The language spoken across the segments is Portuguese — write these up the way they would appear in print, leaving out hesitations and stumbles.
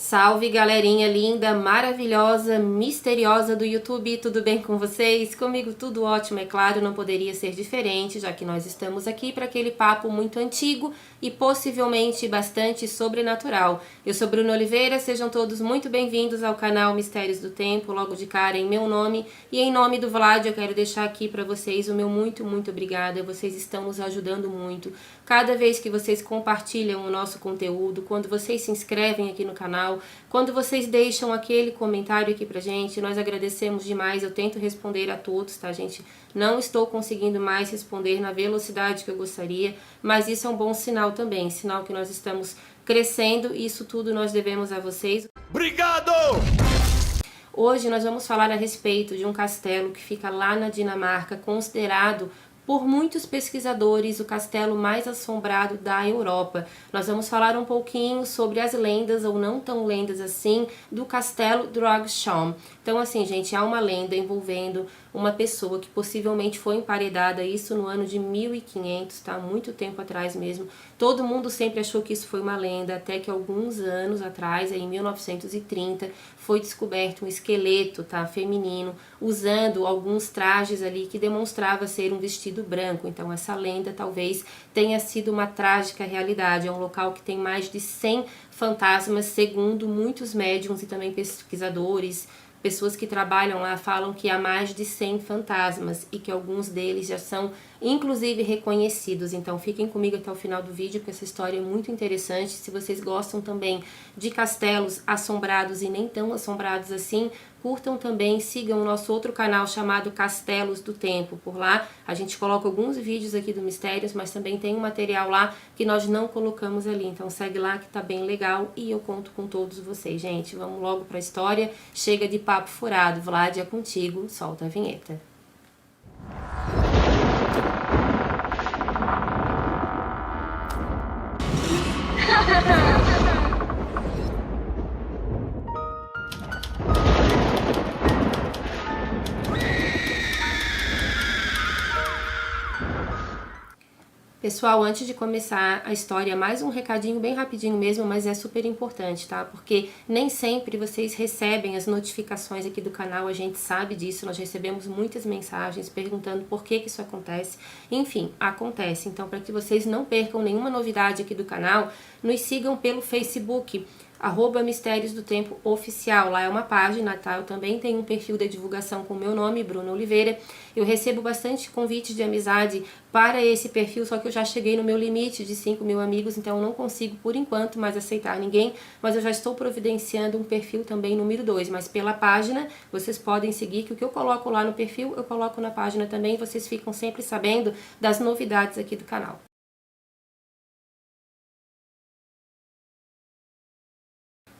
Salve galerinha linda, maravilhosa, misteriosa do YouTube, tudo bem com vocês? Comigo tudo ótimo, é claro, não poderia ser diferente, já que nós estamos aqui para aquele papo muito antigo e possivelmente bastante sobrenatural. Eu sou Bruna Oliveira, sejam todos muito bem-vindos ao canal Mistérios do Tempo, logo de cara em meu nome e em nome do Vlad eu quero deixar aqui para vocês o meu muito obrigada, vocês estão nos ajudando muito. Cada vez que vocês compartilham o nosso conteúdo, quando vocês se inscrevem aqui no canal, quando vocês deixam aquele comentário aqui pra gente, nós agradecemos demais. Eu tento responder a todos, tá, gente? Não estou conseguindo mais responder na velocidade que eu gostaria, mas isso é um bom sinal também, sinal que nós estamos crescendo e isso tudo nós devemos a vocês. Obrigado! Hoje nós vamos falar a respeito de um castelo que fica lá na Dinamarca, considerado por muitos pesquisadores o castelo mais assombrado da Europa. Nós vamos falar um pouquinho sobre as lendas, ou não tão lendas assim, do castelo Dragsham. Então assim, gente, há uma lenda envolvendo uma pessoa que possivelmente foi emparedada, isso no ano de 1500, tá? Muito tempo atrás mesmo. Todo mundo sempre achou que isso foi uma lenda, até que alguns anos atrás, em 1930, foi descoberto um esqueleto, tá? Feminino, usando alguns trajes ali que demonstrava ser um vestido branco. Então essa lenda talvez tenha sido uma trágica realidade. É um local que tem mais de 100 fantasmas, segundo muitos médiums e também pesquisadores. Pessoas que trabalham lá falam que há mais de 100 fantasmas e que alguns deles já são inclusive reconhecidos. Então fiquem comigo até o final do vídeo, porque essa história é muito interessante. Se vocês gostam também de castelos assombrados e nem tão assombrados assim, curtam também, sigam o nosso outro canal chamado Castelos do Tempo. Por lá a gente coloca alguns vídeos aqui do Mistérios, mas também tem um material lá que nós não colocamos ali. Então segue lá que tá bem legal e eu conto com todos vocês, gente. Vamos logo pra história. Chega de papo furado. Vlad, é contigo. Solta a vinheta. Pessoal, antes de começar a história, mais um recadinho bem rapidinho mesmo, mas é super importante, tá? Porque nem sempre vocês recebem as notificações aqui do canal, a gente sabe disso, nós recebemos muitas mensagens perguntando por que isso acontece. Enfim, acontece. Então, para que vocês não percam nenhuma novidade aqui do canal, nos sigam pelo Facebook, @Mistérios do Tempo Oficial. Lá é uma página, tá? Eu também tenho um perfil de divulgação com o meu nome, Bruna Oliveira. Eu recebo bastante convites de amizade para esse perfil, só que eu já cheguei no meu limite de 5.000 amigos, então eu não consigo, por enquanto, mais aceitar ninguém, mas eu já estou providenciando um perfil também número 2, mas pela página vocês podem seguir, que o que eu coloco lá no perfil, eu coloco na página também, vocês ficam sempre sabendo das novidades aqui do canal.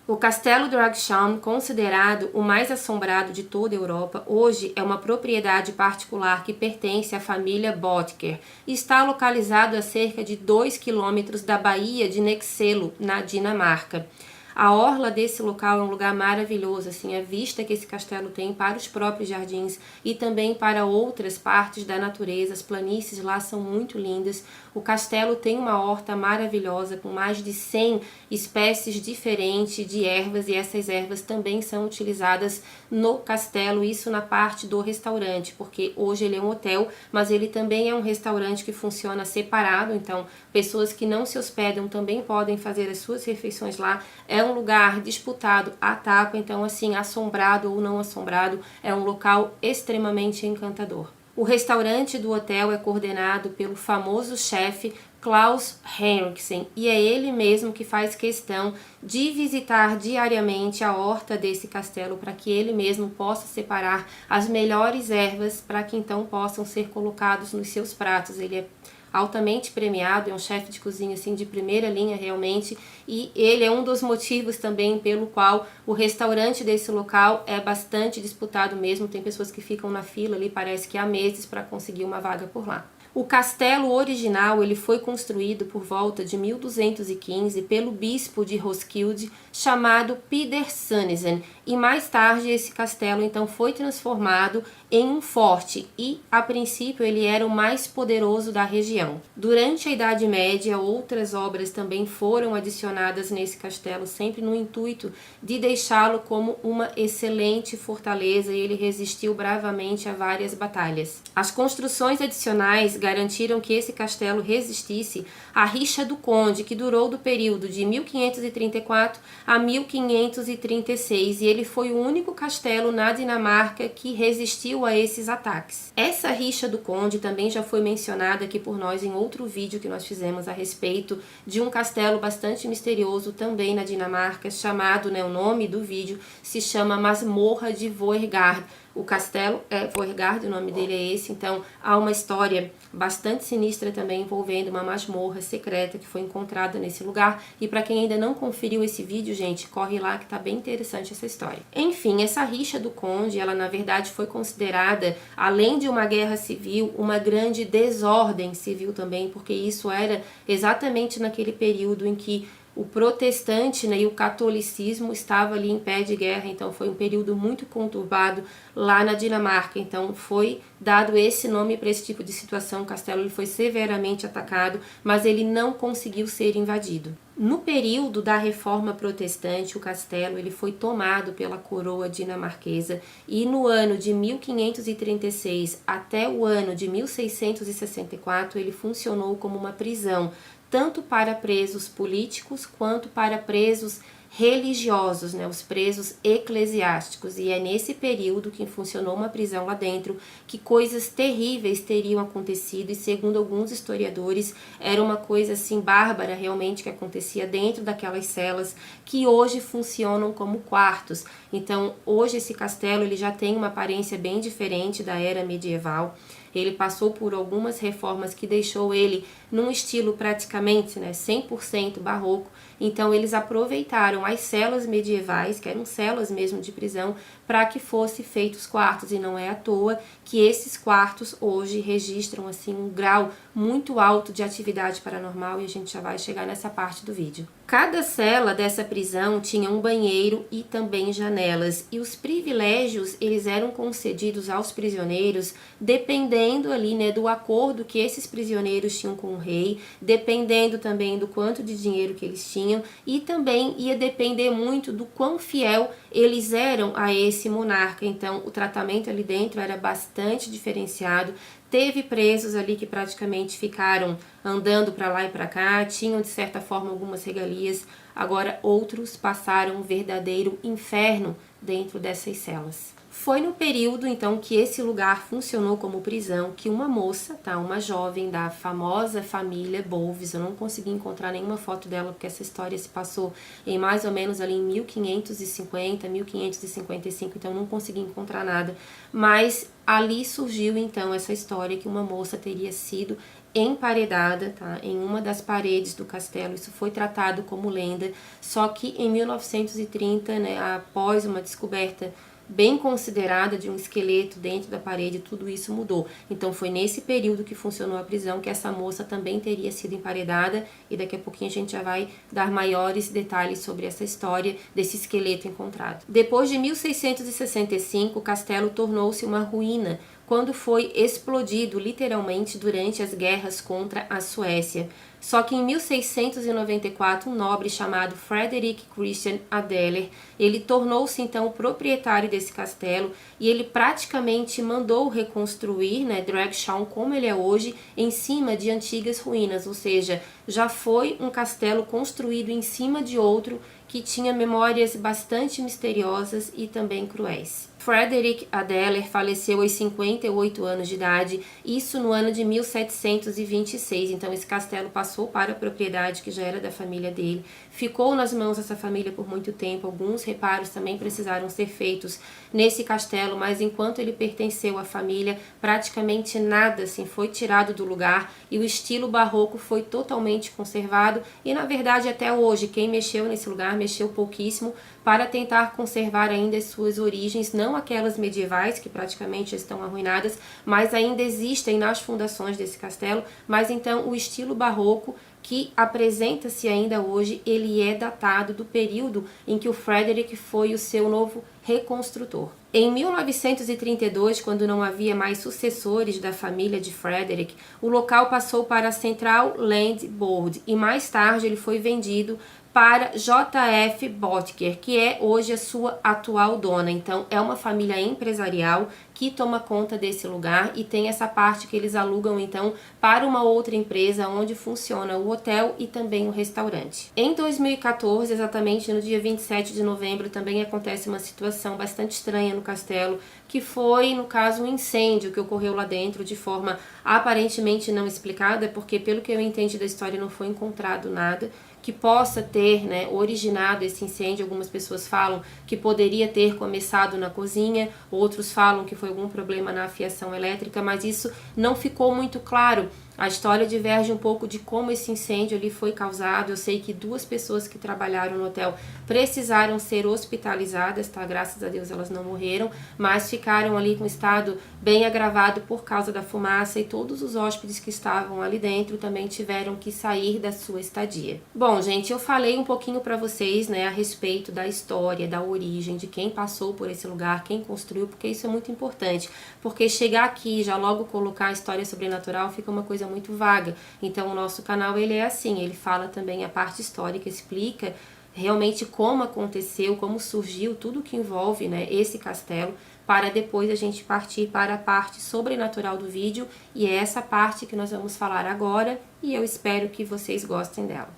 O Castelo Dragsham, considerado o mais assombrado de toda a Europa, hoje é uma propriedade particular que pertence à família Böttger e está localizado a cerca de 2 quilômetros da Baía de Nexelo, na Dinamarca. A orla desse local é um lugar maravilhoso, assim, a vista que esse castelo tem para os próprios jardins e também para outras partes da natureza. As planícies lá são muito lindas. O castelo tem uma horta maravilhosa com mais de 100 espécies diferentes de ervas e essas ervas também são utilizadas no castelo, isso na parte do restaurante, porque hoje ele é um hotel, mas ele também é um restaurante que funciona separado, então pessoas que não se hospedam também podem fazer as suas refeições lá. É um lugar disputado à tapa, então assim, assombrado ou não assombrado, é um local extremamente encantador. O restaurante do hotel é coordenado pelo famoso chefe Claus Henriksen e é ele mesmo que faz questão de visitar diariamente a horta desse castelo para que ele mesmo possa separar as melhores ervas para que então possam ser colocados nos seus pratos. Ele é altamente premiado, é um chefe de cozinha assim de primeira linha realmente, e ele é um dos motivos também pelo qual o restaurante desse local é bastante disputado mesmo. Tem pessoas que ficam na fila ali, parece que há meses, para conseguir uma vaga por lá. O castelo original ele foi construído por volta de 1215 pelo bispo de Roskilde, chamado Peder Sannesen, e mais tarde esse castelo então foi transformado em um forte e, a princípio, ele era o mais poderoso da região. Durante a Idade Média, outras obras também foram adicionadas nesse castelo, sempre no intuito de deixá-lo como uma excelente fortaleza, e ele resistiu bravamente a várias batalhas. As construções adicionais garantiram que esse castelo resistisse à rixa do conde, que durou do período de 1534 a 1536, e ele foi o único castelo na Dinamarca que resistiu a esses ataques. Essa rixa do conde também já foi mencionada aqui por nós em outro vídeo que nós fizemos a respeito de um castelo bastante misterioso também na Dinamarca, chamado, o nome do vídeo se chama Masmorra de Vorgard. O castelo é Vorgard, o nome dele é esse, então há uma história bastante sinistra também envolvendo uma masmorra secreta que foi encontrada nesse lugar. E para quem ainda não conferiu esse vídeo, gente, corre lá que tá bem interessante essa história. Enfim, essa rixa do conde, ela na verdade foi considerada, além de uma guerra civil, uma grande desordem civil também, porque isso era exatamente naquele período em que o protestante, e o catolicismo estava ali em pé de guerra, então foi um período muito conturbado lá na Dinamarca. Então foi dado esse nome para esse tipo de situação. O castelo ele foi severamente atacado, mas ele não conseguiu ser invadido. No período da Reforma Protestante, o castelo ele foi tomado pela coroa dinamarquesa, e no ano de 1536 até o ano de 1664 ele funcionou como uma prisão, tanto para presos políticos quanto para presos religiosos, os presos eclesiásticos. E é nesse período que funcionou uma prisão lá dentro que coisas terríveis teriam acontecido, e segundo alguns historiadores era uma coisa assim bárbara realmente que acontecia dentro daquelas celas que hoje funcionam como quartos. Então hoje esse castelo ele já tem uma aparência bem diferente da era medieval. Ele passou por algumas reformas que deixou ele num estilo praticamente 100% barroco. Então eles aproveitaram as celas medievais, que eram celas mesmo de prisão, para que fossem feitos quartos, e não é à toa que esses quartos hoje registram assim um grau muito alto de atividade paranormal, e a gente já vai chegar nessa parte do vídeo. Cada cela dessa prisão tinha um banheiro e também janelas, e os privilégios eles eram concedidos aos prisioneiros dependendo ali do acordo que esses prisioneiros tinham com o rei, dependendo também do quanto de dinheiro que eles tinham, e também ia depender muito do quão fiel eles eram a esse monarca. Então o tratamento ali dentro era bastante diferenciado. Teve presos ali que praticamente ficaram andando para lá e para cá, tinham de certa forma algumas regalias. Agora outros passaram um verdadeiro inferno dentro dessas celas. Foi no período então que esse lugar funcionou como prisão que uma moça, uma jovem da famosa família Bolves, eu não consegui encontrar nenhuma foto dela porque essa história se passou em mais ou menos ali em 1550, 1555, então não consegui encontrar nada, mas ali surgiu então essa história que uma moça teria sido emparedada, em uma das paredes do castelo. Isso foi tratado como lenda, só que em 1930, após uma descoberta bem considerada de um esqueleto dentro da parede, tudo isso mudou. Então foi nesse período que funcionou a prisão que essa moça também teria sido emparedada, e daqui a pouquinho a gente já vai dar maiores detalhes sobre essa história desse esqueleto encontrado. Depois de 1665, o castelo tornou-se uma ruína quando foi explodido literalmente durante as guerras contra a Suécia. Só que em 1694, um nobre chamado Frederick Christian Adeler, ele tornou-se então o proprietário desse castelo, e ele praticamente mandou reconstruir, Dragshaw como ele é hoje, em cima de antigas ruínas, ou seja, já foi um castelo construído em cima de outro que tinha memórias bastante misteriosas e também cruéis. Frederick Adeler faleceu aos 58 anos de idade, isso no ano de 1726, então esse castelo passou passou para a propriedade que já era da família dele, ficou nas mãos dessa família por muito tempo. Alguns reparos também precisaram ser feitos nesse castelo, mas enquanto ele pertenceu à família, praticamente nada assim foi tirado do lugar e o estilo barroco foi totalmente conservado. E na verdade até hoje quem mexeu nesse lugar mexeu pouquíssimo para tentar conservar ainda as suas origens, não aquelas medievais que praticamente estão arruinadas, mas ainda existem nas fundações desse castelo. Mas então o estilo barroco que apresenta-se ainda hoje, ele é datado do período em que o Frederick foi o seu novo reconstrutor. Em 1932, quando não havia mais sucessores da família de Frederick, o local passou para a Central Land Board e mais tarde ele foi vendido para J.F. Bottker, que é hoje a sua atual dona. Então é uma família empresarial que toma conta desse lugar e tem essa parte que eles alugam então para uma outra empresa onde funciona o hotel e também o restaurante. Em 2014, exatamente no dia 27 de novembro, também acontece uma situação bastante estranha no castelo, que foi, no caso, um incêndio que ocorreu lá dentro de forma aparentemente não explicada, porque pelo que eu entendi da história não foi encontrado nada que possa ter, né, originado esse incêndio. Algumas pessoas falam que poderia ter começado na cozinha, outros falam que foi algum problema na fiação elétrica, mas isso não ficou muito claro. A história diverge um pouco de como esse incêndio ali foi causado. Eu sei que 2 pessoas que trabalharam no hotel precisaram ser hospitalizadas, tá? Graças a Deus elas não morreram, mas ficaram ali com estado bem agravado por causa da fumaça, e todos os hóspedes que estavam ali dentro também tiveram que sair da sua estadia. Bom, gente, eu falei um pouquinho para vocês, né, a respeito da história, da origem, de quem passou por esse lugar, quem construiu, porque isso é muito importante, porque chegar aqui e já logo colocar a história sobrenatural fica uma coisa muito vaga. Então o nosso canal ele é assim, ele fala também a parte histórica, explica realmente como aconteceu, como surgiu, tudo que envolve, né, esse castelo, para depois a gente partir para a parte sobrenatural do vídeo, e é essa parte que nós vamos falar agora, e eu espero que vocês gostem dela.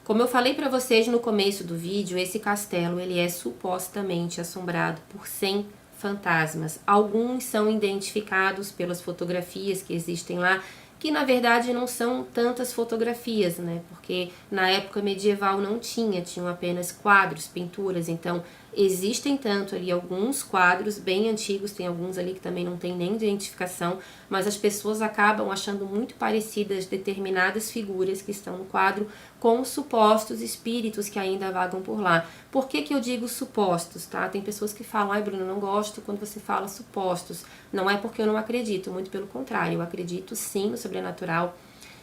Como eu falei para vocês no começo do vídeo, esse castelo ele é supostamente assombrado por 100 fantasmas. Alguns são identificados pelas fotografias que existem lá, que na verdade não são tantas fotografias, né? Porque na época medieval não tinham apenas quadros, pinturas. Então existem tanto ali alguns quadros bem antigos, tem alguns ali que também não tem nem identificação, mas as pessoas acabam achando muito parecidas determinadas figuras que estão no quadro com supostos espíritos que ainda vagam por lá. Por que que eu digo supostos, tá? Tem pessoas que falam, ai Bruna, não gosto quando você fala supostos. Não é porque eu não acredito, muito pelo contrário, eu acredito sim no sobrenatural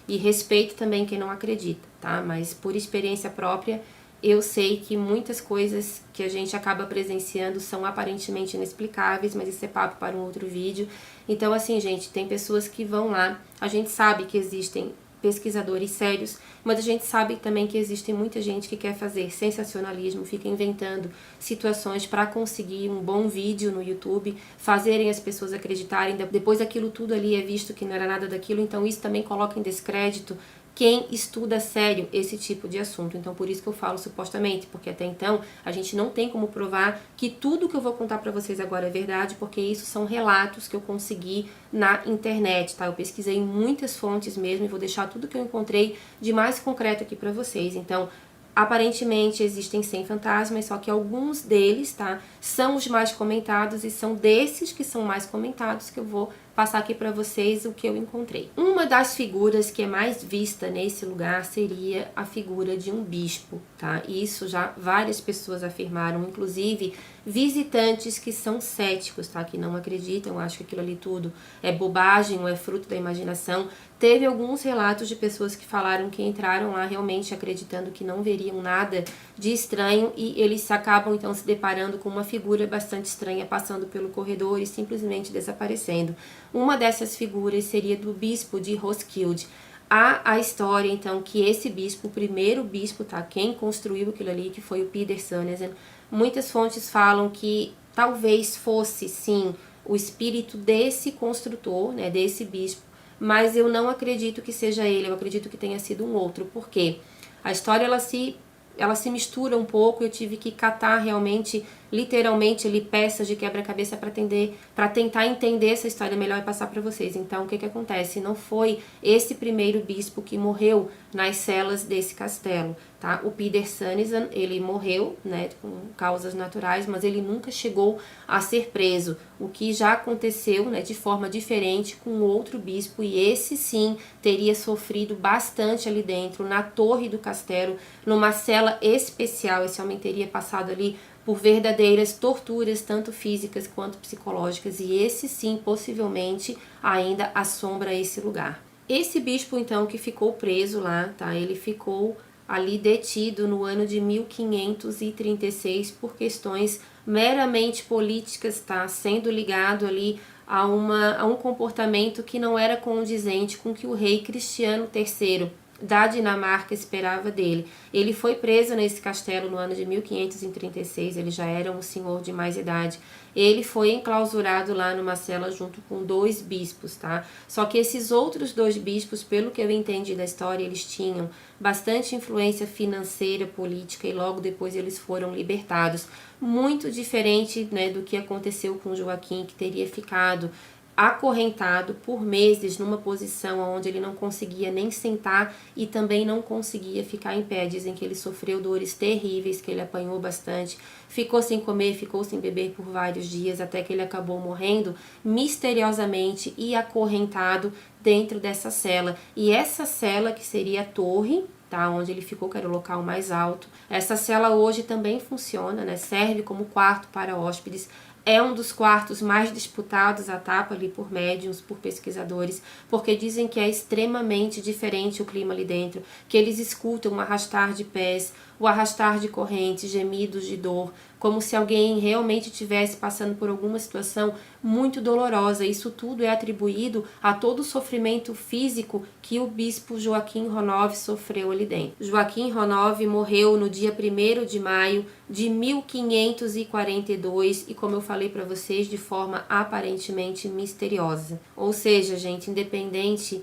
e respeito também quem não acredita, tá? Mas por experiência própria, eu sei que muitas coisas que a gente acaba presenciando são aparentemente inexplicáveis, mas isso é papo para um outro vídeo. Então, assim, gente, tem pessoas que vão lá, a gente sabe que existem pesquisadores sérios, mas a gente sabe também que existe muita gente que quer fazer sensacionalismo, fica inventando situações para conseguir um bom vídeo no YouTube, fazerem as pessoas acreditarem, depois aquilo tudo ali é visto que não era nada daquilo, então isso também coloca em descrédito quem estuda a sério esse tipo de assunto. Então por isso que eu falo supostamente, porque até então a gente não tem como provar que tudo que eu vou contar pra vocês agora é verdade, porque isso são relatos que eu consegui na internet, tá? Eu pesquisei em muitas fontes mesmo e vou deixar tudo que eu encontrei de mais concreto aqui pra vocês. Então aparentemente existem 100 fantasmas, só que alguns deles, tá, são os mais comentados, e são desses que são mais comentados que eu vou passar aqui para vocês o que eu encontrei. Uma das figuras que é mais vista nesse lugar seria a figura de um bispo, tá? Isso já várias pessoas afirmaram, inclusive visitantes que são céticos, tá? Que não acreditam, acham que aquilo ali tudo é bobagem ou é fruto da imaginação. Teve alguns relatos de pessoas que falaram que entraram lá realmente acreditando que não veriam nada de estranho, e eles acabam então se deparando com uma figura bastante estranha passando pelo corredor e simplesmente desaparecendo. Uma dessas figuras seria do bispo de Roskilde. Há a história, então, que esse bispo, o primeiro bispo, tá? Quem construiu aquilo ali, que foi o Peter Sannesen, muitas fontes falam que talvez fosse, sim, o espírito desse construtor, né, desse bispo, mas eu não acredito que seja ele, eu acredito que tenha sido um outro. Por quê? A história, ela se mistura um pouco, eu tive que catar realmente literalmente ali peças de quebra-cabeça para tentar entender essa história melhor e passar para vocês. Então, o que acontece? Não foi esse primeiro bispo que morreu nas celas desse castelo, tá? O Peder Sannison, ele morreu, né, com causas naturais, mas ele nunca chegou a ser preso, o que já aconteceu, né, de forma diferente com outro bispo, e esse sim teria sofrido bastante ali dentro, na torre do castelo, numa cela especial. Esse homem teria passado ali por verdadeiras torturas, tanto físicas quanto psicológicas, e esse sim possivelmente ainda assombra esse lugar. Esse bispo então que ficou preso lá, tá? Ele ficou ali detido no ano de 1536 por questões meramente políticas, tá? Sendo ligado ali a um comportamento que não era condizente com o que o rei Cristiano III da Dinamarca esperava dele. Ele foi preso nesse castelo no ano de 1536, ele já era um senhor de mais idade. Ele foi enclausurado lá numa cela junto com 2 bispos, tá? Só que esses outros 2 bispos, pelo que eu entendi da história, eles tinham bastante influência financeira, política, e logo depois eles foram libertados. Muito diferente, né, do que aconteceu com Joaquim, que teria ficado acorrentado por meses numa posição onde ele não conseguia nem sentar e também não conseguia ficar em pé. Dizem que ele sofreu dores terríveis, que ele apanhou bastante, ficou sem comer, ficou sem beber por vários dias, até que ele acabou morrendo misteriosamente e acorrentado dentro dessa cela. E essa cela, que seria a torre, tá, onde ele ficou, que era o local mais alto, essa cela hoje também funciona, né, serve como quarto para hóspedes. É um dos quartos mais disputados à tapa ali por médiuns, por pesquisadores, porque dizem que é extremamente diferente o clima ali dentro, que eles escutam o arrastar de pés, o arrastar de correntes, gemidos de dor, como se alguém realmente estivesse passando por alguma situação muito dolorosa. Isso tudo é atribuído a todo o sofrimento físico que o bispo Joaquim Ronov sofreu ali dentro. Joaquim Ronov morreu no dia 1º de maio de 1542 e, como eu falei para vocês, de forma aparentemente misteriosa. Ou seja, gente, independente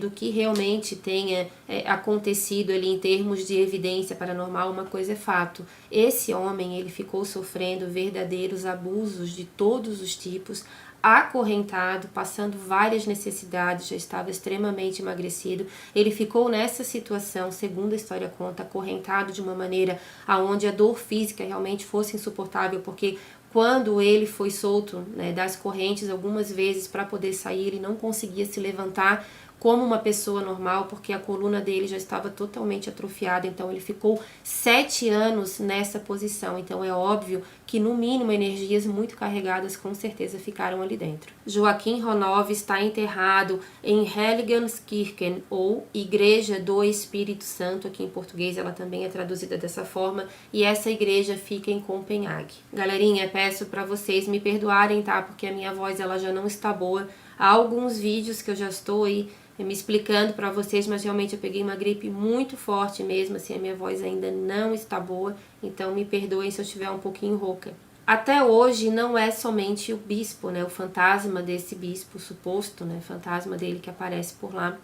do que realmente tenha acontecido ali em termos de evidência paranormal, uma coisa é fato: esse homem, ele ficou sofrendo verdadeiros abusos de todos os tipos, acorrentado, passando várias necessidades, já estava extremamente emagrecido. Ele ficou nessa situação, segundo a história conta, acorrentado de uma maneira aonde a dor física realmente fosse insuportável, porque quando ele foi solto, né, das correntes algumas vezes para poder sair, ele não conseguia se levantar como uma pessoa normal, porque a coluna dele já estava totalmente atrofiada. Então ele ficou 7 anos nessa posição. Então é óbvio que no mínimo energias muito carregadas com certeza ficaram ali dentro. Joaquim Ronov está enterrado em Heiligenskirchen, ou Igreja do Espírito Santo, aqui em português ela também é traduzida dessa forma, e essa igreja fica em Copenhague. Galerinha, peço para vocês me perdoarem, tá? Porque a minha voz ela já não está boa. Há alguns vídeos que eu já estou aí me explicando para vocês, mas realmente eu peguei uma gripe muito forte mesmo, assim, a minha voz ainda não está boa, então me perdoem se eu estiver um pouquinho rouca. Até hoje não é somente o bispo, né, o fantasma desse bispo suposto, né, fantasma dele que aparece por lá,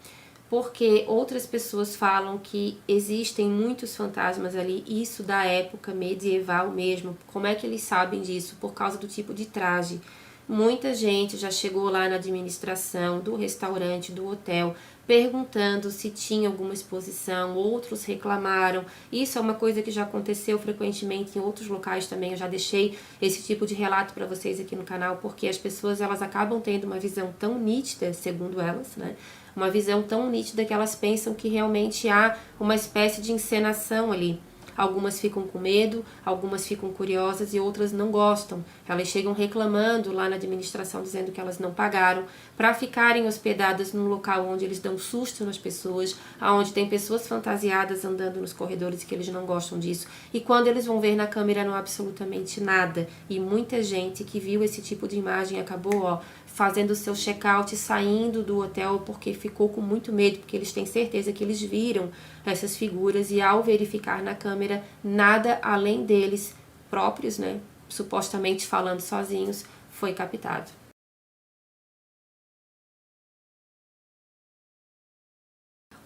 porque outras pessoas falam que existem muitos fantasmas ali, isso da época medieval mesmo. Como é que eles sabem disso? Por causa do tipo de traje. Muita gente já chegou lá na administração do restaurante, do hotel, perguntando se tinha alguma exposição, outros reclamaram. Isso é uma coisa que já aconteceu frequentemente em outros locais também. Eu já deixei esse tipo de relato para vocês aqui no canal, porque as pessoas elas acabam tendo uma visão tão nítida, segundo elas, né? Uma visão tão nítida que elas pensam que realmente há uma espécie de encenação ali. Algumas ficam com medo, algumas ficam curiosas e outras não gostam. Elas chegam reclamando lá na administração, dizendo que elas não pagaram para ficarem hospedadas num local onde eles dão susto nas pessoas, onde tem pessoas fantasiadas andando nos corredores, que eles não gostam disso. E quando eles vão ver na câmera não há absolutamente nada. E muita gente que viu esse tipo de imagem acabou, fazendo o seu check-out e saindo do hotel porque ficou com muito medo, porque eles têm certeza que eles viram essas figuras e ao verificar na câmera, nada além deles próprios, né, supostamente falando sozinhos, foi captado.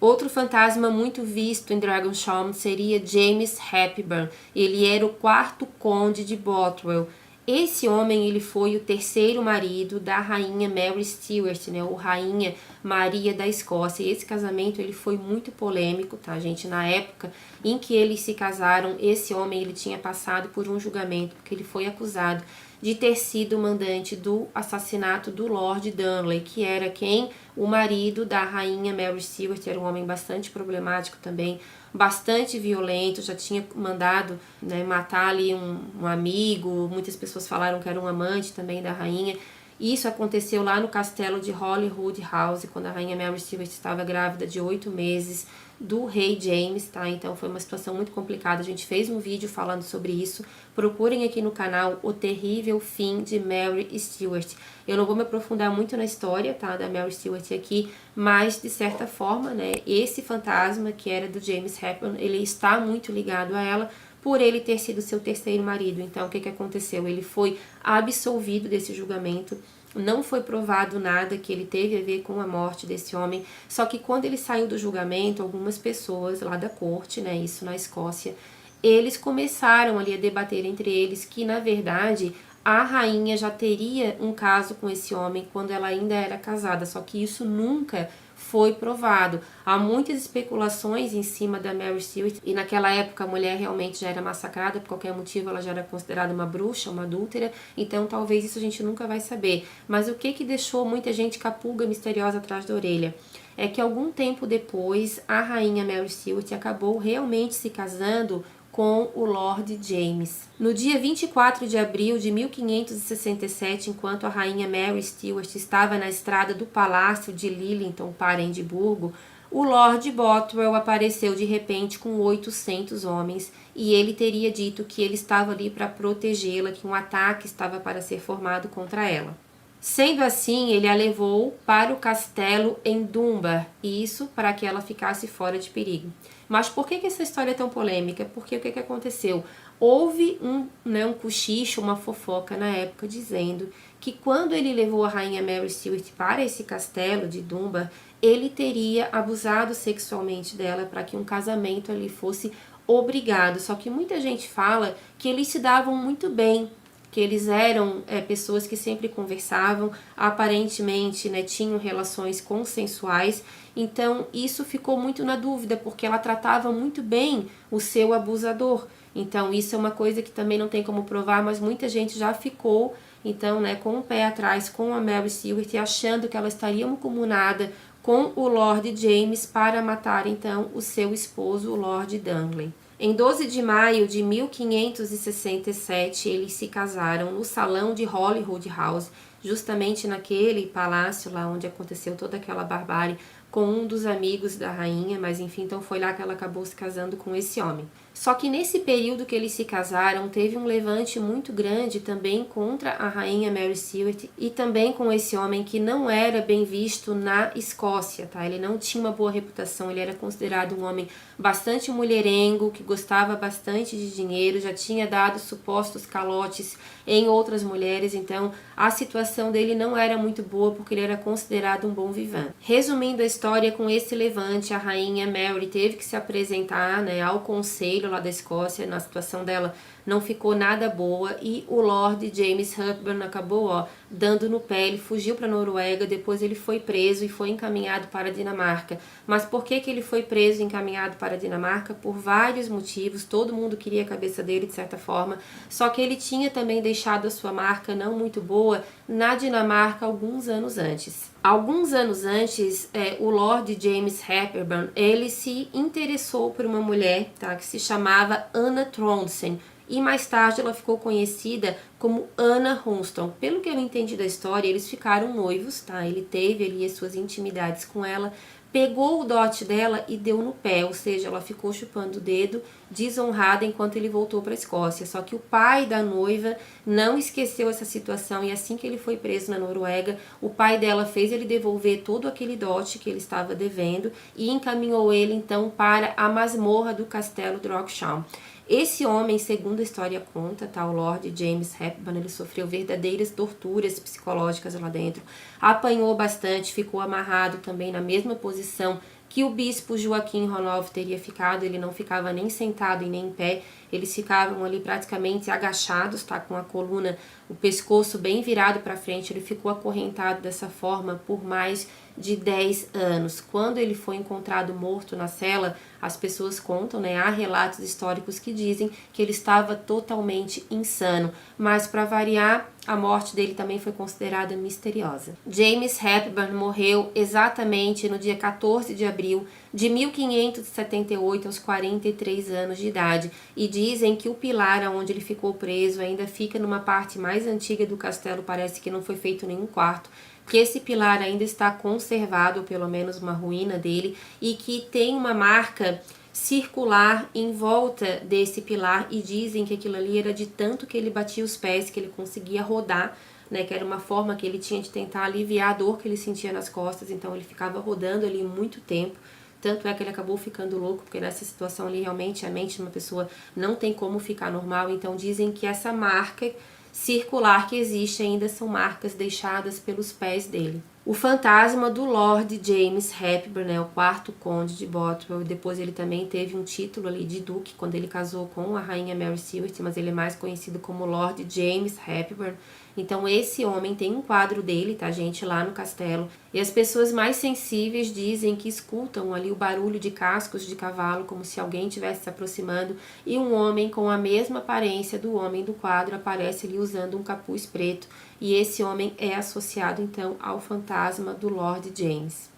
Outro fantasma muito visto em Dragonshaw seria James Hepburn. Ele era o quarto conde de Bothwell. Esse homem ele foi o terceiro marido da rainha Mary Stuart, né, ou rainha Maria da Escócia. E esse casamento ele foi muito polêmico, tá, gente? Na época em que eles se casaram, esse homem ele tinha passado por um julgamento, porque ele foi acusado de ter sido o mandante do assassinato do Lord Darnley, que era quem? O marido da rainha Mary Stuart, era um homem bastante problemático também, bastante violento, já tinha mandado, né, matar ali um amigo, muitas pessoas falaram que era um amante também da rainha. Isso aconteceu lá no castelo de Holyrood House, quando a rainha Mary Stuart estava grávida de 8 meses do rei James, tá? Então foi uma situação muito complicada. A gente fez um vídeo falando sobre isso. Procurem aqui no canal O Terrível Fim de Mary Stuart. Eu não vou me aprofundar muito na história, tá, da Mary Stuart aqui, mas de certa forma, né, esse fantasma que era do James Hepburn, ele está muito ligado a ela, por ele ter sido seu terceiro marido. Então, o que que aconteceu? Ele foi absolvido desse julgamento, não foi provado nada que ele teve a ver com a morte desse homem, só que quando ele saiu do julgamento, algumas pessoas lá da corte, né, isso na Escócia, eles começaram ali a debater entre eles que, na verdade, a rainha já teria um caso com esse homem quando ela ainda era casada, só que isso nunca foi provado. Há muitas especulações em cima da Mary Stuart, e naquela época a mulher realmente já era massacrada, por qualquer motivo ela já era considerada uma bruxa, uma adúltera, então talvez isso a gente nunca vai saber. Mas o que que deixou muita gente com a pulga misteriosa atrás da orelha? É que algum tempo depois a rainha Mary Stuart acabou realmente se casando com o Lord James. No dia 24 de abril de 1567, enquanto a rainha Mary Stuart estava na estrada do Palácio de Lillington para Edimburgo, o Lord Bothwell apareceu de repente com 800 homens e ele teria dito que ele estava ali para protegê-la, que um ataque estava para ser formado contra ela. Sendo assim, ele a levou para o castelo em Dunbar, isso para que ela ficasse fora de perigo. Mas por que essa história é tão polêmica? Porque o que aconteceu? Houve um cochicho, uma fofoca na época, dizendo que quando ele levou a rainha Mary Stuart para esse castelo de Dunbar, ele teria abusado sexualmente dela para que um casamento ali fosse obrigado. Só que muita gente fala que eles se davam muito bem, que eles eram pessoas que sempre conversavam, aparentemente, né, tinham relações consensuais, então isso ficou muito na dúvida, porque ela tratava muito bem o seu abusador. Então isso é uma coisa que também não tem como provar, mas muita gente já ficou, então, né, com o pé atrás com a Mary Stuart, achando que ela estaria mancomunada com o Lord James para matar então o seu esposo, o Lord Darnley. Em 12 de maio de 1567, eles se casaram no salão de Holyrood House, justamente naquele palácio lá onde aconteceu toda aquela barbárie, com um dos amigos da rainha, mas enfim, então foi lá que ela acabou se casando com esse homem. Só que nesse período que eles se casaram, teve um levante muito grande também contra a rainha Mary Stuart e também com esse homem que não era bem visto na Escócia, tá? Ele não tinha uma boa reputação, ele era considerado um homem bastante mulherengo, que gostava bastante de dinheiro, já tinha dado supostos calotes em outras mulheres, então a situação dele não era muito boa porque ele era considerado um bom vivant. Resumindo a história, com esse levante, a rainha Mary teve que se apresentar, né, ao conselho lá da Escócia. Na situação dela não ficou nada boa e o Lord James Hepburn acabou dando no pé. Ele fugiu para a Noruega, depois ele foi preso e foi encaminhado para a Dinamarca. Mas por que ele foi preso e encaminhado para a Dinamarca? Por vários motivos, todo mundo queria a cabeça dele de certa forma, só que ele tinha também deixado a sua marca não muito boa na Dinamarca alguns anos antes. Alguns anos antes, o Lord James Hepburn, ele se interessou por uma mulher, tá, que se chamava Anna Trondsen, e mais tarde ela ficou conhecida como Anna Hunston. Pelo que eu entendi da história, eles ficaram noivos, tá? Ele teve ali as suas intimidades com ela, pegou o dote dela e deu no pé, ou seja, ela ficou chupando o dedo, desonrada, enquanto ele voltou para a Escócia. Só que o pai da noiva não esqueceu essa situação e assim que ele foi preso na Noruega, o pai dela fez ele devolver todo aquele dote que ele estava devendo e encaminhou ele então para a masmorra do castelo Drogsham. Esse homem, segundo a história conta, tá, o Lord James Hepburn, ele sofreu verdadeiras torturas psicológicas lá dentro, apanhou bastante, ficou amarrado também na mesma posição que o bispo Joaquim Ronov teria ficado. Ele não ficava nem sentado e nem em pé, eles ficavam ali praticamente agachados, tá? Com a coluna, o pescoço bem virado para frente. Ele ficou acorrentado dessa forma por mais de 10 anos. Quando ele foi encontrado morto na cela, as pessoas contam, né? Há relatos históricos que dizem que ele estava totalmente insano, mas para variar, a morte dele também foi considerada misteriosa. James Hepburn morreu exatamente no dia 14 de abril de 1578, aos 43 anos de idade, e dizem que o pilar onde ele ficou preso ainda fica numa parte mais antiga do castelo, parece que não foi feito nenhum quarto, que esse pilar ainda está conservado, ou pelo menos uma ruína dele, e que tem uma marca circular em volta desse pilar, e dizem que aquilo ali era de tanto que ele batia os pés que ele conseguia rodar, né, que era uma forma que ele tinha de tentar aliviar a dor que ele sentia nas costas, então ele ficava rodando ali muito tempo. Tanto é que ele acabou ficando louco, porque nessa situação ali realmente a mente de uma pessoa não tem como ficar normal. Então dizem que essa marca circular que existe ainda são marcas deixadas pelos pés dele. O fantasma do Lord James Hepburn, né, o quarto conde de Bothwell. Depois ele também teve um título ali de duque quando ele casou com a rainha Mary Stuart, mas ele é mais conhecido como Lord James Hepburn. Então esse homem tem um quadro dele, tá, gente, lá no castelo. E as pessoas mais sensíveis dizem que escutam ali o barulho de cascos de cavalo, como se alguém estivesse se aproximando. E um homem com a mesma aparência do homem do quadro aparece ali usando um capuz preto. E esse homem é associado, então, ao fantasma do Lord James.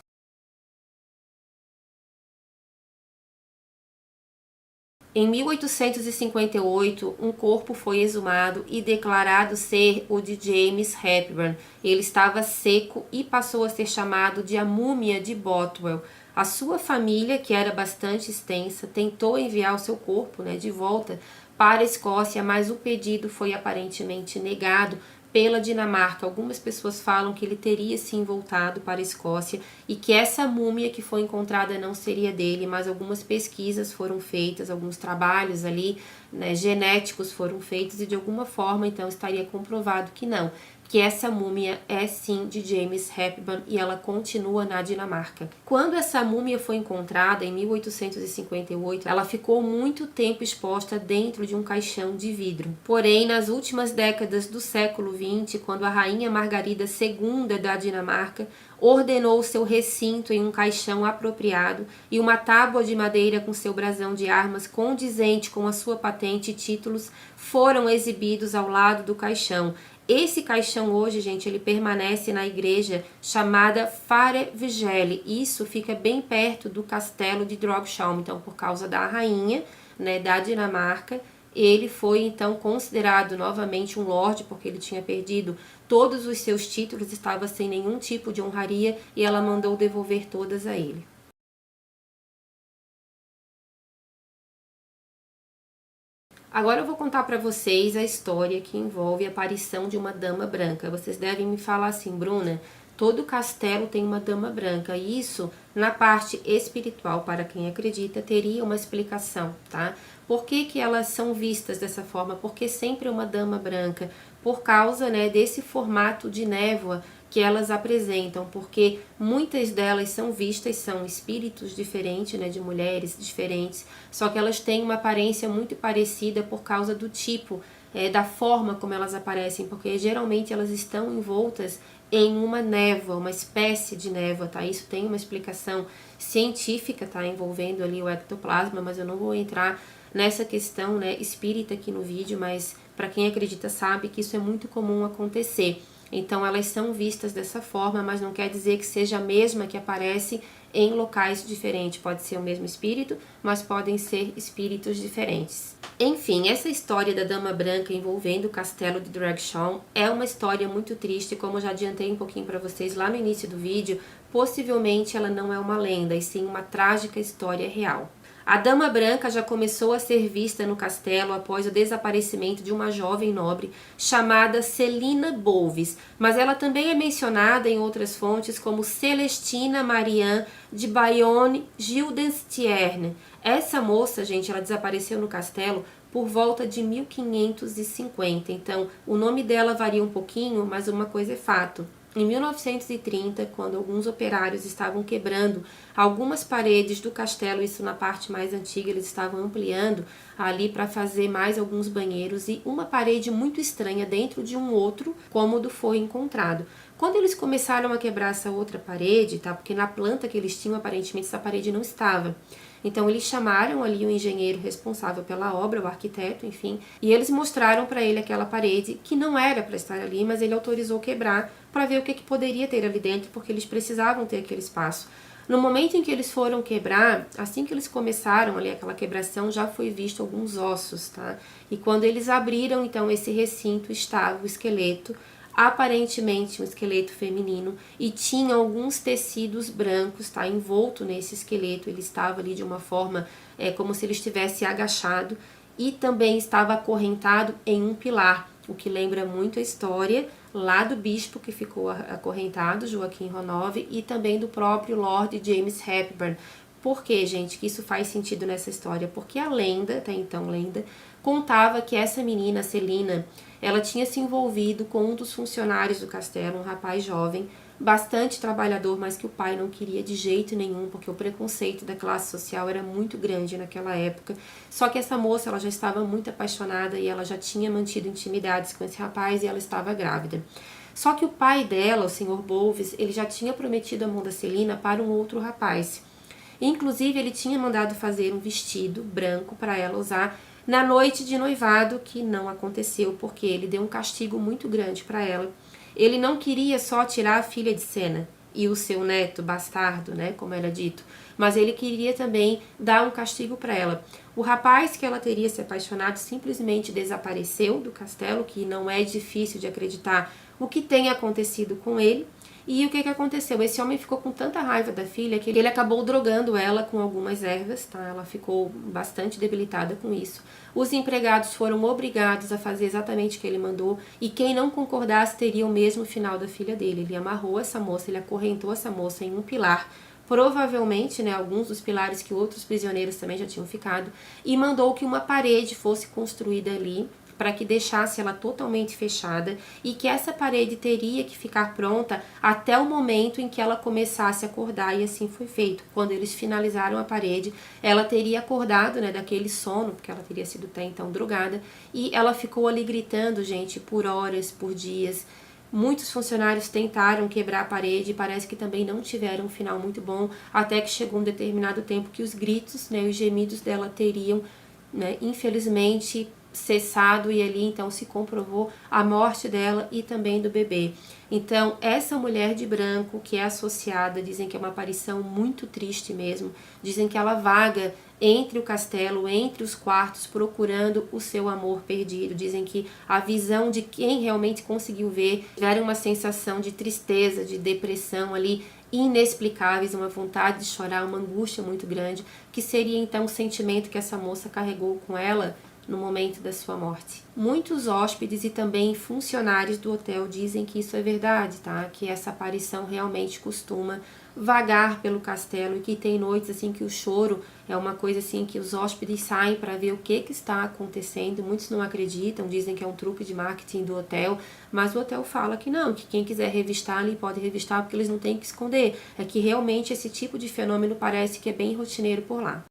Em 1858, um corpo foi exumado e declarado ser o de James Hepburn. Ele estava seco e passou a ser chamado de a múmia de Bothwell. A sua família, que era bastante extensa, tentou enviar o seu corpo, né, de volta para a Escócia, mas o pedido foi aparentemente negado pela Dinamarca. Algumas pessoas falam que ele teria sim voltado para a Escócia e que essa múmia que foi encontrada não seria dele, mas algumas pesquisas foram feitas, alguns trabalhos ali, né, genéticos foram feitos, e de alguma forma então estaria comprovado que não, que essa múmia é sim de James Hepburn e ela continua na Dinamarca. Quando essa múmia foi encontrada em 1858, ela ficou muito tempo exposta dentro de um caixão de vidro. Porém, nas últimas décadas do século XX, quando a rainha Margarida II da Dinamarca ordenou seu recinto em um caixão apropriado e uma tábua de madeira com seu brasão de armas condizente com a sua patente e títulos foram exibidos ao lado do caixão. Esse caixão hoje, gente, ele permanece na igreja chamada Farevigelli. Isso fica bem perto do castelo de Drogsholm. Então, por causa da rainha, né, da Dinamarca, ele foi então considerado novamente um lorde, porque ele tinha perdido todos os seus títulos, estava sem nenhum tipo de honraria, e ela mandou devolver todas a ele. Agora eu vou contar para vocês a história que envolve a aparição de uma dama branca. Vocês devem me falar assim, Bruna, todo castelo tem uma dama branca. E isso, na parte espiritual, para quem acredita, teria uma explicação, tá? Por que que elas são vistas dessa forma? Porque sempre uma dama branca, por causa, né, desse formato de névoa que elas apresentam, porque muitas delas são vistas, são espíritos diferentes, né, de mulheres diferentes, só que elas têm uma aparência muito parecida por causa do tipo, da forma como elas aparecem, porque geralmente elas estão envoltas em uma névoa, uma espécie de névoa, tá? Isso tem uma explicação científica, tá? Envolvendo ali o ectoplasma, mas eu não vou entrar nessa questão, né, espírita aqui no vídeo, mas para quem acredita sabe que isso é muito comum acontecer. Então elas são vistas dessa forma, mas não quer dizer que seja a mesma que aparece em locais diferentes. Pode ser o mesmo espírito, mas podem ser espíritos diferentes. Enfim, essa história da Dama Branca envolvendo o castelo de Drogsholm é uma história muito triste, como eu já adiantei um pouquinho para vocês lá no início do vídeo. Possivelmente ela não é uma lenda, e sim uma trágica história real. A Dama Branca já começou a ser vista no castelo após o desaparecimento de uma jovem nobre chamada Celina Bolves, mas ela também é mencionada em outras fontes como Celestina Marianne de Bayonne Guildenstern. Essa moça, gente, ela desapareceu no castelo por volta de 1550, então o nome dela varia um pouquinho, mas uma coisa é fato. Em 1930, quando alguns operários estavam quebrando algumas paredes do castelo, isso na parte mais antiga, eles estavam ampliando ali para fazer mais alguns banheiros, e uma parede muito estranha dentro de um outro cômodo foi encontrado. Quando eles começaram a quebrar essa outra parede, tá? Porque na planta que eles tinham, aparentemente essa parede não estava. Então eles chamaram ali o engenheiro responsável pela obra, o arquiteto, enfim, e eles mostraram para ele aquela parede que não era para estar ali, mas ele autorizou quebrar para ver o que poderia ter ali dentro, porque eles precisavam ter aquele espaço. No momento em que eles foram quebrar, assim que eles começaram ali aquela quebração, já foi visto alguns ossos, tá? E quando eles abriram, então, esse recinto, estava o esqueleto, aparentemente um esqueleto feminino, e tinha alguns tecidos brancos, tá, envolto nesse esqueleto. Ele estava ali de uma forma como se ele estivesse agachado, e também estava acorrentado em um pilar, o que lembra muito a história lá do bispo que ficou acorrentado, Joaquim Ronov, e também do próprio Lord James Hepburn. Por que, gente, que isso faz sentido nessa história? Porque a lenda, até então lenda, contava que essa menina, Celina, ela tinha se envolvido com um dos funcionários do castelo, um rapaz jovem, bastante trabalhador, mas que o pai não queria de jeito nenhum, porque o preconceito da classe social era muito grande naquela época. Só que essa moça, ela já estava muito apaixonada e ela já tinha mantido intimidades com esse rapaz, e ela estava grávida. Só que o pai dela, o senhor Bolves, ele já tinha prometido a mão da Celina para um outro rapaz. Inclusive, ele tinha mandado fazer um vestido branco para ela usar na noite de noivado, que não aconteceu, porque ele deu um castigo muito grande para ela. Ele não queria só tirar a filha de cena e o seu neto bastardo, né, como era dito, mas ele queria também dar um castigo para ela. O rapaz que ela teria se apaixonado simplesmente desapareceu do castelo, que não é difícil de acreditar o que tenha acontecido com ele. E o que aconteceu? Esse homem ficou com tanta raiva da filha que ele acabou drogando ela com algumas ervas, tá? Ela ficou bastante debilitada com isso. Os empregados foram obrigados a fazer exatamente o que ele mandou, e quem não concordasse teria o mesmo final da filha dele. Ele amarrou essa moça, ele acorrentou essa moça em um pilar, provavelmente, né, alguns dos pilares que outros prisioneiros também já tinham ficado, e mandou que uma parede fosse construída ali, para que deixasse ela totalmente fechada, e que essa parede teria que ficar pronta até o momento em que ela começasse a acordar, e assim foi feito. Quando eles finalizaram a parede, ela teria acordado, né, daquele sono, porque ela teria sido até então drogada, e ela ficou ali gritando, gente, por horas, por dias. Muitos funcionários tentaram quebrar a parede e parece que também não tiveram um final muito bom, até que chegou um determinado tempo que os gritos, né, os gemidos dela teriam, né, infelizmente, cessado, e ali então se comprovou a morte dela e também do bebê. Então, essa mulher de branco que é associada, dizem que é uma aparição muito triste mesmo, dizem que ela vaga entre o castelo, entre os quartos, procurando o seu amor perdido. Dizem que a visão de quem realmente conseguiu ver gera uma sensação de tristeza, de depressão ali, inexplicáveis, uma vontade de chorar, uma angústia muito grande, que seria então o sentimento que essa moça carregou com ela no momento da sua morte. Muitos hóspedes e também funcionários do hotel dizem que isso é verdade, tá? Que essa aparição realmente costuma vagar pelo castelo, e que tem noites assim que o choro é uma coisa assim que os hóspedes saem para ver o que está acontecendo. Muitos não acreditam, dizem que é um truque de marketing do hotel, mas o hotel fala que não, que quem quiser revistar ali pode revistar, porque eles não têm que esconder. É que realmente esse tipo de fenômeno parece que é bem rotineiro por lá.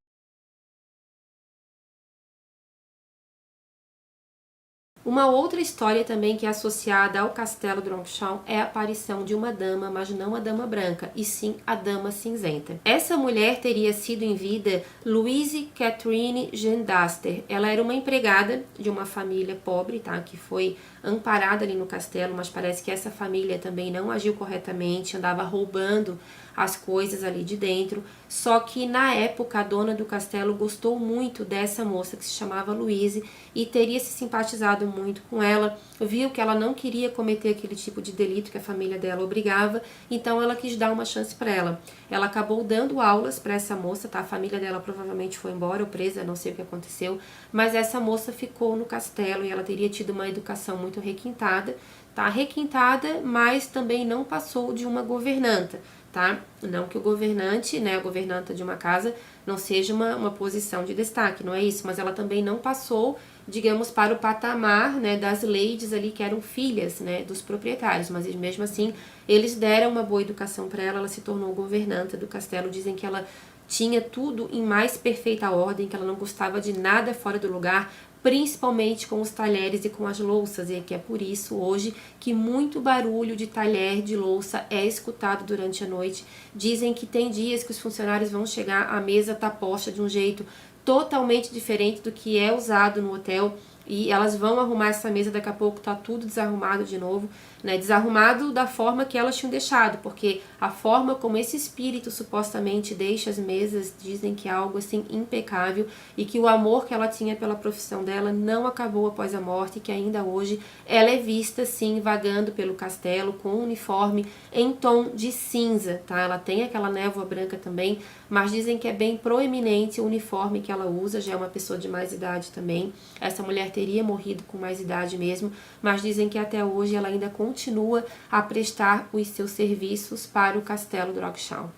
Uma outra história também que é associada ao castelo Dronshaw é a aparição de uma dama, mas não a dama branca, e sim a dama cinzenta. Essa mulher teria sido em vida Louise Catherine Gendaster. Ela era uma empregada de uma família pobre, tá? Que foi amparada ali no castelo, mas parece que essa família também não agiu corretamente, andava roubando as coisas ali de dentro. Só que na época a dona do castelo gostou muito dessa moça que se chamava Louise e teria se simpatizado muito com ela, viu que ela não queria cometer aquele tipo de delito que a família dela obrigava, então ela quis dar uma chance para ela. Ela acabou dando aulas para essa moça, tá? A família dela provavelmente foi embora ou presa, não sei o que aconteceu, mas essa moça ficou no castelo e ela teria tido uma educação muito requintada, tá? Requintada, mas também não passou de uma governanta, tá? Não que o governante, né, a governanta de uma casa, não seja uma posição de destaque, não é isso, mas ela também não passou, digamos, para o patamar, né, das ladies ali que eram filhas, né, dos proprietários, mas mesmo assim eles deram uma boa educação para ela, ela se tornou governanta do castelo, dizem que ela tinha tudo em mais perfeita ordem, que ela não gostava de nada fora do lugar, principalmente com os talheres e com as louças, e que é por isso hoje que muito barulho de talher, de louça é escutado durante a noite. Dizem que tem dias que os funcionários vão chegar, a mesa tá posta de um jeito totalmente diferente do que é usado no hotel, e elas vão arrumar essa mesa, daqui a pouco tá tudo desarrumado de novo, né? Desarrumado da forma que elas tinham deixado, porque a forma como esse espírito supostamente deixa as mesas, dizem que é algo assim impecável, e que o amor que ela tinha pela profissão dela não acabou após a morte, e que ainda hoje ela é vista sim vagando pelo castelo com um uniforme em tom de cinza, tá? Ela tem aquela névoa branca também, mas dizem que é bem proeminente o uniforme que ela usa, já é uma pessoa de mais idade também. Essa mulher teria morrido com mais idade mesmo, mas dizem que até hoje ela ainda continua a prestar os seus serviços para o castelo Drogsham.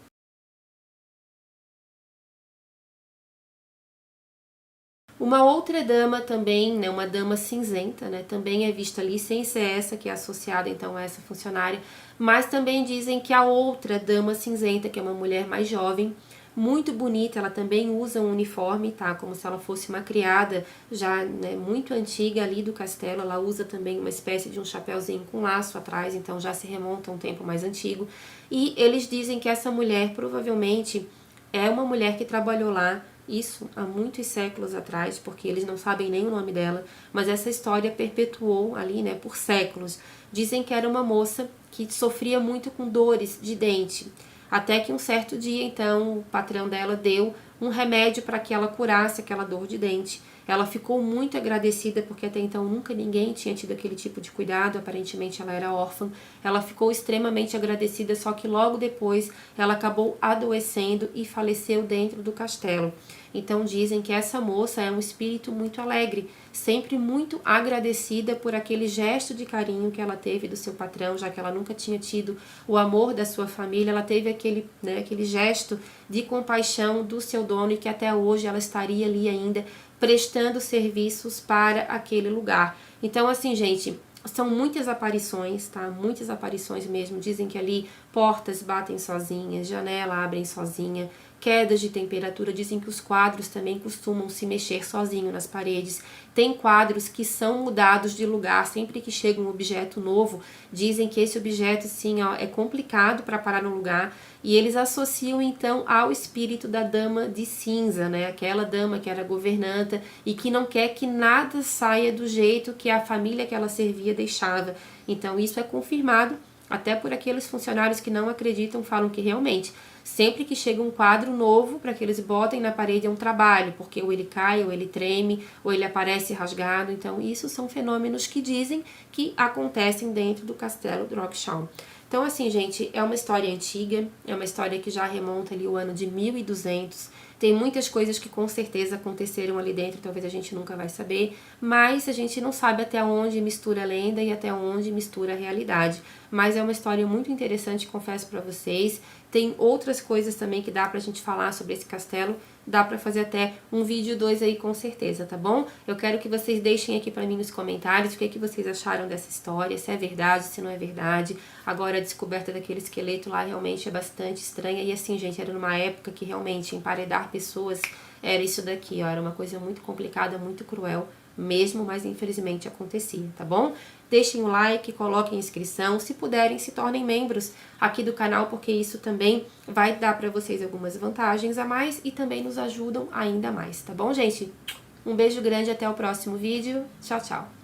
Uma outra dama também, né, uma dama cinzenta, né, também é vista ali, sem ser essa que é associada então a essa funcionária, mas também dizem que a outra dama cinzenta, que é uma mulher mais jovem, muito bonita, ela também usa um uniforme, tá, como se ela fosse uma criada já, né, muito antiga ali do castelo. Ela usa também uma espécie de um chapéuzinho com laço atrás, então já se remonta a um tempo mais antigo, e eles dizem que essa mulher provavelmente é uma mulher que trabalhou lá, isso há muitos séculos atrás, porque eles não sabem nem o nome dela, mas essa história perpetuou ali, né, por séculos. Dizem que era uma moça que sofria muito com dores de dente, até que um certo dia, então, o patrão dela deu um remédio para que ela curasse aquela dor de dente. Ela ficou muito agradecida, porque até então nunca ninguém tinha tido aquele tipo de cuidado, aparentemente ela era órfã. Ela ficou extremamente agradecida, só que logo depois ela acabou adoecendo e faleceu dentro do castelo. Então dizem que essa moça é um espírito muito alegre, sempre muito agradecida por aquele gesto de carinho que ela teve do seu patrão, já que ela nunca tinha tido o amor da sua família, ela teve aquele, né, aquele gesto de compaixão do seu dono, e que até hoje ela estaria ali ainda prestando serviços para aquele lugar. Então assim, gente, são muitas aparições, tá? Muitas aparições mesmo. Dizem que ali portas batem sozinhas, janela abrem sozinha, quedas de temperatura. Dizem que os quadros também costumam se mexer sozinho nas paredes. Tem quadros que são mudados de lugar sempre que chega um objeto novo. Dizem que esse objeto, sim, ó, é complicado para parar no lugar, e eles associam então ao espírito da dama de cinza, né? Aquela dama que era governanta e que não quer que nada saia do jeito que a família que ela servia deixava. Então isso é confirmado até por aqueles funcionários que não acreditam, falam que realmente sempre que chega um quadro novo para que eles botem na parede é um trabalho, porque ou ele cai, ou ele treme, ou ele aparece rasgado. Então isso são fenômenos que dizem que acontecem dentro do castelo Drogsham. Então assim, gente, é uma história antiga, é uma história que já remonta ali o ano de 1200. Tem muitas coisas que com certeza aconteceram ali dentro, talvez a gente nunca vai saber, mas a gente não sabe até onde mistura a lenda e até onde mistura a realidade. Mas é uma história muito interessante, confesso pra vocês. Tem outras coisas também que dá pra gente falar sobre esse castelo, dá pra fazer até um vídeo 2 aí com certeza, tá bom? Eu quero que vocês deixem aqui pra mim nos comentários o que vocês acharam dessa história, se é verdade, se não é verdade. Agora a descoberta daquele esqueleto lá realmente é bastante estranha, e assim, gente, era numa época que realmente emparedar pessoas era isso daqui, ó, era uma coisa muito complicada, muito cruel mesmo, mas infelizmente acontecia, tá bom? Deixem o like, coloquem inscrição, se puderem se tornem membros aqui do canal, porque isso também vai dar para vocês algumas vantagens a mais e também nos ajudam ainda mais, tá bom, gente? Um beijo grande, até o próximo vídeo, tchau, tchau!